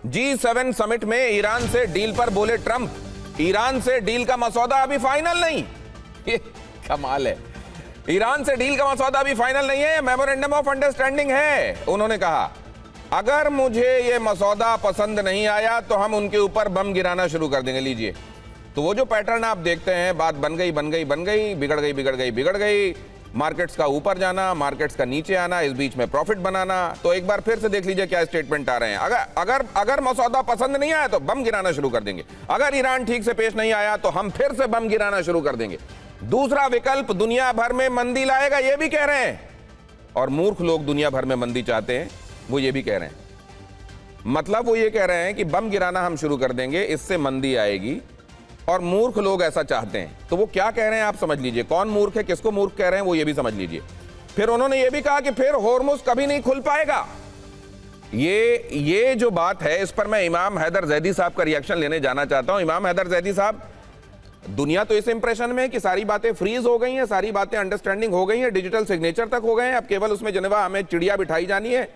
G7 summit में Iran से deal पर बोले ट्रंप, ईरान से डील का मसौदा अभी फाइनल नहीं। ये कमाल है, ईरान से डील का मसौदा अभी फाइनल नहीं है, मेमोरेंडम ऑफ अंडरस्टैंडिंग है। उन्होंने कहा अगर मुझे ये मसौदा पसंद नहीं आया तो हम उनके ऊपर बम गिराना शुरू कर देंगे। लीजिए, तो वो जो पैटर्न आप देखते हैं, बात बन गई, बिगड़ गई, मार्केट्स का ऊपर जाना, मार्केट्स का नीचे आना, इस बीच में प्रॉफिट बनाना। तो एक बार फिर से देख लीजिए क्या स्टेटमेंट आ रहे हैं। अगर मसौदा पसंद नहीं आया तो बम गिराना शुरू कर देंगे, अगर ईरान ठीक से पेश नहीं आया तो हम फिर से बम गिराना शुरू कर देंगे। दूसरा विकल्प दुनिया भर में मंदी लाएगा, ये भी कह रहे हैं। और मूर्ख लोग दुनिया भर में मंदी चाहते हैं, वो ये भी कह रहे हैं। मतलब वो ये कह रहे हैं कि बम गिराना हम शुरू कर देंगे, इससे मंदी आएगी, और मूर्ख लोग ऐसा चाहते हैं। तो वो क्या कह रहे हैं आप समझ लीजिए, कौन मूर्ख है, किसको मूर्ख कह रहे हैं वो ये भी समझ लीजिए। फिर उन्होंने ये भी कहा कि फिर होर्मुज कभी नहीं खुल पाएगा। ये जो बात है, इस पर मैं इमाम हैदर जैदी साहब का रिएक्शन लेने जाना चाहता हूं। इमाम हैदर जैदी साहब, दुनिया तो इस इंप्रेशन में है कि सारी बातें फ्रीज हो गई हैं, सारी बातें अंडरस्टैंडिंग हो गई हैं, डिजिटल सिग्नेचर तक हो गए हैं, अब केवल उसमें जिनेवा हमें चिड़िया बिठाई जानी है।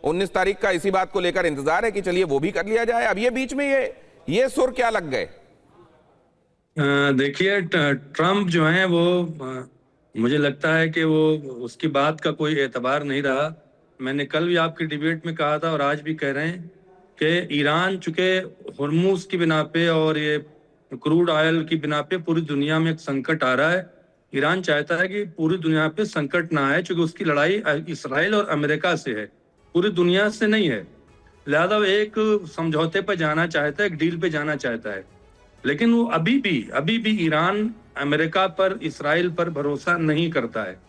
19 तारीख का इसी बात को लेकर इंतजार है कि चलिए वो भी कर लिया जाए। अब ये बीच में ये सुर क्या लग गए? देखिए, ट्रम्प जो है वो मुझे लगता है कि वो उसकी बात का कोई एतबार नहीं रहा। मैंने कल भी आपकी डिबेट में कहा था और आज भी कह रहे हैं कि ईरान चूंकि हुर्मुज की बिना पे और ये क्रूड ऑयल की बिना पे पूरी दुनिया में एक संकट आ रहा है। ईरान चाहता है कि पूरी दुनिया पे संकट ना आए, चूंकि उसकी लड़ाई इसराइल और अमेरिका से है, पूरी दुनिया से नहीं है। लिहाजा वो एक समझौते पर जाना चाहता है, एक डील पे जाना चाहता है। लेकिन वो अभी भी ईरान अमेरिका पर, इसराइल पर भरोसा नहीं करता है।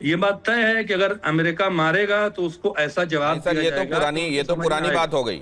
ये बात तय है कि अगर अमेरिका मारेगा तो उसको ऐसा जवाब सर, ये तो पुरानी बात हो गई।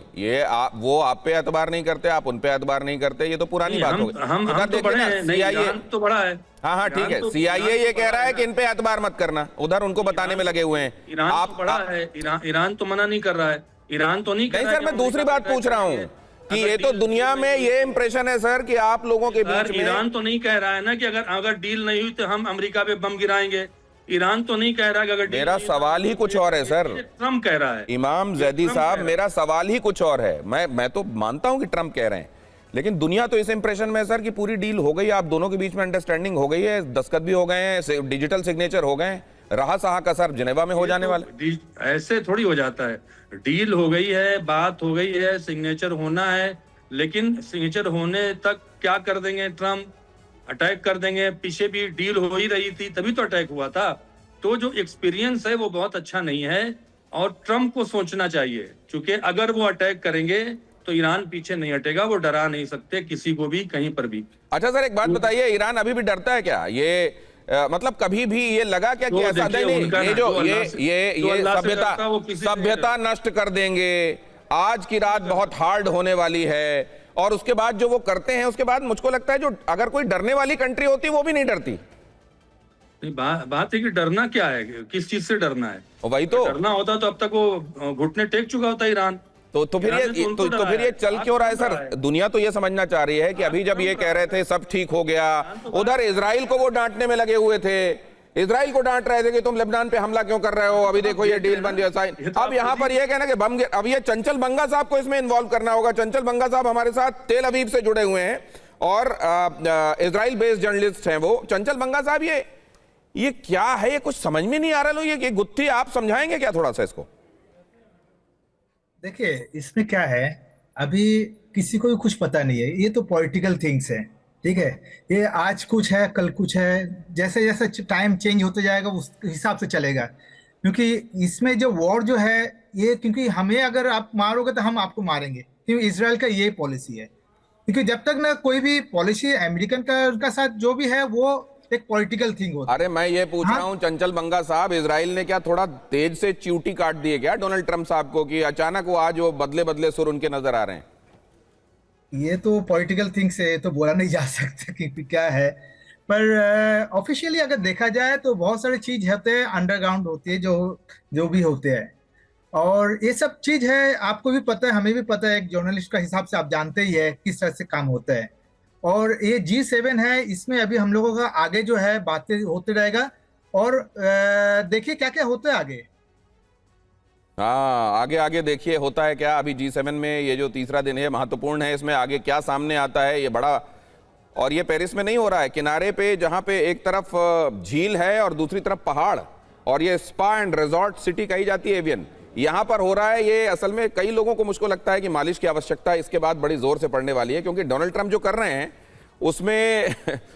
वो आप पे एतबार नहीं करते, आप उन पे एतबार नहीं करते, ये तो पुरानी बात हो गई। हम तो बड़े हैं, ईरान तो बड़ा है। हाँ ठीक है, CIA ये कह रहा है कि इन पे एतबार मत करना, उधर उनको बताने में लगे हुए हैं। ईरान तो बड़ा है, ईरान तो मना नहीं कर रहा है, ईरान तो नहीं कर रहा है। सर, मैं दूसरी बात पूछ रहा हूँ कि ये तो दुनिया में ये इंप्रेशन है सर कि आप लोगों के बीच में, ईरान तो नहीं कह रहा है ना कि अगर डील नहीं हुई तो हम अमेरिका पे बम गिराएंगे। ईरान तो नहीं कह रहा कि अगर मेरा सवाल ही कुछ और है सर। ट्रम्प कह रहा है। इमाम जैदी साहब, मेरा सवाल ही कुछ और है। मैं तो मानता हूं कि ट्रम्प कह रहे हैं, लेकिन दुनिया तो इस इंप्रेशन में है सर कि पूरी डील हो गई, आप दोनों के बीच में अंडरस्टैंडिंग हो गई है, दस्तखत भी हो गए हैं, डिजिटल सिग्नेचर हो गए, रहा सहा का सर जिनेवा में हो जाने वाला। ऐसे थोड़ी हो जाता है। डील हो गई है, बात हो गई है, सिग्नेचर होना है, लेकिन सिग्नेचर होने तक क्या कर देंगे ट्रम्प? अटैक कर देंगे। पीछे भी डील हो ही रही थी, तभी तो अटैक हुआ था। तो जो एक्सपीरियंस है वो बहुत अच्छा नहीं है, और ट्रम्प को सोचना चाहिए, क्योंकि अगर वो अटैक करेंगे तो ईरान पीछे नहीं हटेगा। वो डरा नहीं सकते किसी को भी, कहीं पर भी। अच्छा सर, एक बात बताइए, ईरान अभी भी डरता है क्या? मतलब कभी भी ये लगा क्या कि ऐसा नहीं, ये सभ्यता नष्ट कर देंगे, आज की रात बहुत हार्ड होने वाली है, और उसके बाद जो वो करते हैं, उसके बाद मुझको लगता है जो अगर कोई डरने वाली कंट्री होती वो भी नहीं डरती। बात है कि डरना क्या है, किस चीज से डरना है? वही तो, डरना होता तो अब तक वो घुटने टेक चुका होता ईरान। तो फिर ये चल क्यों रहा है सर? दुनिया तो ये समझना चाह रही है कि अभी जब ये कह रहे थे सब ठीक हो गया, उधर इजराइल को वो डांटने में लगे हुए थे, इजराइल को डांट रहे थे कि तुम लेबनान पे हमला क्यों कर रहे हो, अभी देखो ये डील बन गया। अब यहाँ पर ये कहना कि बम, अब ये चंचल बंगा साहब को इसमें इन्वॉल्व करना होगा। चंचल बंगा साहब हमारे साथ तेल अवीव से जुड़े हुए हैं और इजराइल बेस्ड जर्नलिस्ट हैं वो। चंचल बंगा साहब, ये क्या है? ये कुछ समझ में नहीं आ रहा। ये गुत्थी आप समझाएंगे क्या थोड़ा सा इसको? देखिए, इसमें क्या है, अभी किसी को भी कुछ पता नहीं है, ये तो पॉलिटिकल थिंग्स है, ठीक है। ये आज कुछ है, कल कुछ है, जैसे जैसे टाइम चेंज होते जाएगा उस हिसाब से चलेगा। क्योंकि इसमें जो वॉर जो है ये, क्योंकि हमें अगर आप मारोगे तो हम आपको मारेंगे, क्योंकि इजराइल का ये पॉलिसी है। क्योंकि जब तक ना कोई भी पॉलिसी अमेरिकन का उनका साथ जो भी है वो एक पॉलिटिकल थिंग होता है। अरे मैं ये पूछ रहा हूं चंचल बंगा साहब, इजराइल ने क्या थोड़ा तेज से च्यूटी काट दिए क्या डोनाल्ड ट्रंप साहब को, कि अचानक वो आज वो बदले बदले सुर उनके नजर आ रहे हैं? ये तो पॉलिटिकल थिंग्स है, तो बोला नहीं जा सकता कि क्या है। पर ऑफिशियली अगर देखा जाए तो बहुत सारी चीज होते हैं, अंडरग्राउंड होती है, जो भी होते हैं, और ये सब चीज है, आपको भी पता है, हमें भी पता है, एक जर्नलिस्ट का हिसाब से आप जानते ही है किस तरह से काम होता है। और ये G7 है, इसमें अभी हम लोगों का आगे जो है बातें होते रहेगा, और देखिए क्या क्या होता है आगे। हाँ, आगे आगे देखिए होता है क्या। अभी G7 में ये जो तीसरा दिन है महत्वपूर्ण है, इसमें आगे क्या सामने आता है ये बड़ा। और ये पेरिस में नहीं हो रहा है, किनारे पे जहां पे एक तरफ झील है और दूसरी तरफ पहाड़, और ये स्पा एंड रिजॉर्ट सिटी कही जाती है एवियन, यहां पर हो रहा है ये। असल में कई लोगों को मुझको लगता है कि मालिश की आवश्यकता इसके बाद बड़ी जोर से पड़ने वाली है, क्योंकि डोनाल्ड ट्रंप जो कर रहे हैं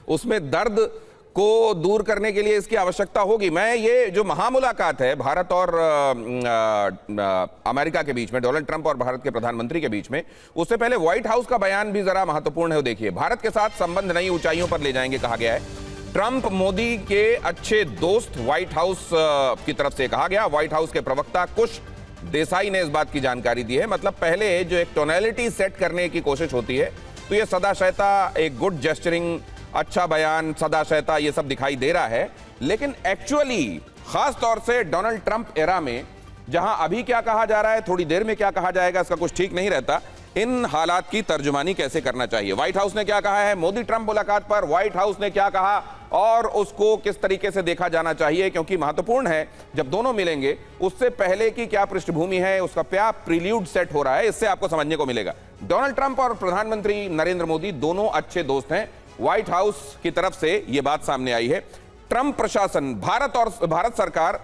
उसमें दर्द को दूर करने के लिए इसकी आवश्यकता होगी। मैं ये जो महामुलाकात है भारत और अमेरिका के बीच में, डोनाल्ड ट्रंप और भारत के प्रधानमंत्री के बीच में, उससे पहले व्हाइट हाउस का बयान भी जरा महत्वपूर्ण है। देखिए, भारत के साथ संबंध नई ऊंचाइयों पर ले जाएंगे कहा गया है। ट्रंप मोदी के अच्छे दोस्त, व्हाइट हाउस की तरफ से कहा गया। व्हाइट हाउस के प्रवक्ता कुश देसाई ने इस बात की जानकारी दी है। मतलब पहले जो एक टोनैलिटी सेट करने की कोशिश होती है, तो ये सदाशयता एक गुड जेस्चरिंग, अच्छा बयान, सदाशयता, ये सब दिखाई दे रहा है। लेकिन एक्चुअली खास तौर से डोनाल्ड ट्रंप एरा में, जहां अभी क्या कहा जा रहा है, थोड़ी देर में क्या कहा जाएगा, इसका कुछ ठीक नहीं रहता। इन हालात की तर्जुमानी कैसे करना चाहिए, व्हाइट हाउस ने क्या कहा है, मोदी ट्रंप मुलाकात पर व्हाइट हाउस ने क्या कहा, और उसको किस तरीके से देखा जाना चाहिए, क्योंकि महत्वपूर्ण है जब दोनों मिलेंगे उससे पहले की क्या पृष्ठभूमि है, उसका क्या प्रील्यूड सेट हो रहा है, इससे आपको समझने को मिलेगा। डोनाल्ड ट्रंप और प्रधानमंत्री नरेंद्र मोदी दोनों अच्छे दोस्त हैं। व्हाइट हाउस की तरफ से यह बात सामने आई है। ट्रंप प्रशासन, भारत सरकार,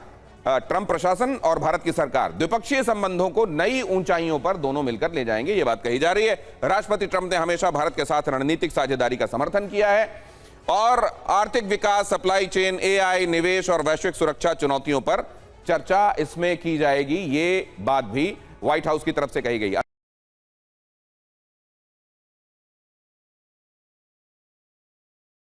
ट्रंप प्रशासन और भारत की सरकार द्विपक्षीय संबंधों को नई ऊंचाइयों पर दोनों मिलकर ले जाएंगे, यह बात कही जा रही है। राष्ट्रपति ट्रंप ने हमेशा भारत के साथ रणनीतिक साझेदारी का समर्थन किया है, और आर्थिक विकास, सप्लाई चेन, AI, निवेश और वैश्विक सुरक्षा चुनौतियों पर चर्चा इसमें की जाएगी, ये बात भी व्हाइट हाउस की तरफ से कही गई।